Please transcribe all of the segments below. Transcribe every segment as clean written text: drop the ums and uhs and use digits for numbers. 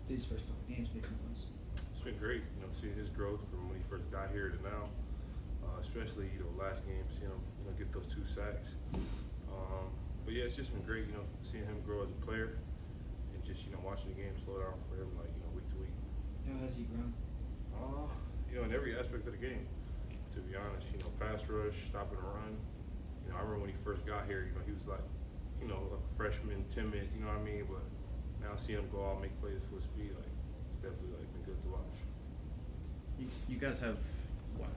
these first couple games, make some points? It's been great, seeing his growth from when he first got here to now. Especially, last game, seeing him, get those 2 sacks. But yeah, it's just been great, seeing him grow as a player and just, watching the game slow down for him, like, week to week. How has he grown? In every aspect of the game, to be honest, pass rush, stopping the run. I remember when he first got here, he was like, a freshman, timid, you know what I mean? But now seeing him go out, make plays full speed, like, it's definitely like been good to watch. You guys have,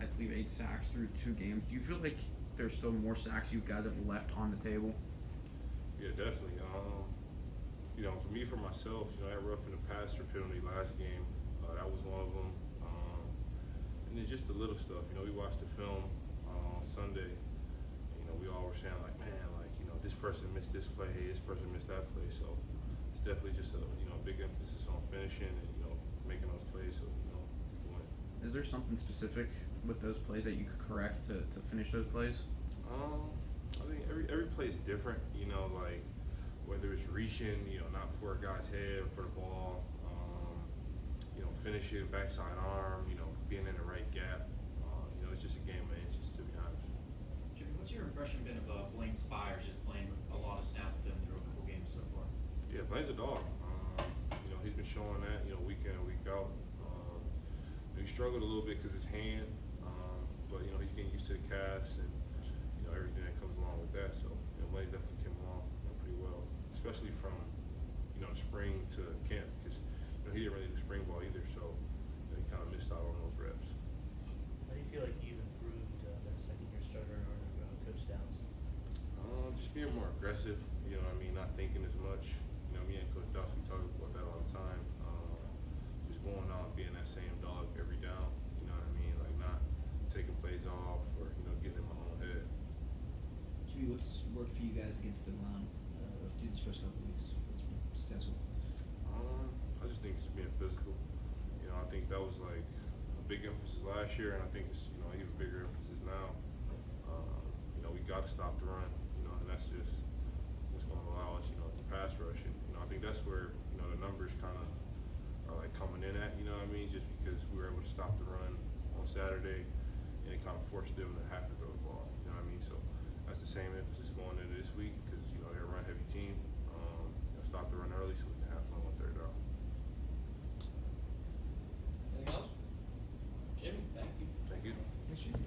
I believe 8 sacks through 2 games. Do you feel like there's still more sacks you guys have left on the table? Yeah, definitely. For me, for myself, that roughing the passer penalty last game, that was one of them. And then just the little stuff. We watched the film on Sunday. We all were saying like, man, like, this person missed this play, this person missed that play. So it's definitely just a, big emphasis on finishing and, making those plays so, we can win. Is there something specific with those plays that you could correct to finish those plays? I think every play is different, like whether it's reaching, not for a guy's head or for the ball, finishing backside arm, being in the right gap. It's just a game of inches, to be honest. Jimmy, what's your impression been of Blaine Spires just playing a lot of snaps with them through a couple games so far? Yeah, Blaine's a dog. He's been showing that, week in and week out. He struggled a little bit because his hand, but he's getting used to the cast and everything that comes along with that. So Blaine's definitely came along pretty well, especially from the spring to camp because he didn't really do spring ball either. So he kind of missed out on those reps. How do you feel like you've improved as a second-year starter under Coach Downs? Just being more aggressive, not thinking as much. Me and Coach Downs, we talk about that all the time. Just going out and being that same dog every down, like not taking plays off or, getting in my own head. Jimmy, what's worked for you guys against the run through these first couple weeks? What's been successful? I just think it's being physical. I think that was like a big emphasis last year, and I think it's an even bigger emphasis now. We got to stop the run, and that's just what's going to allow us, to pass rush. And I think that's where the numbers kind of are like coming in at, just because we were able to stop the run on Saturday, and it kind of forced them to have to throw the ball. So that's the same emphasis going into this week because they're a run-heavy team. Stop the run early so we can have fun on 3rd down. Anything else? Jimmy, thank you. Thank you. Thanks, Jimmy.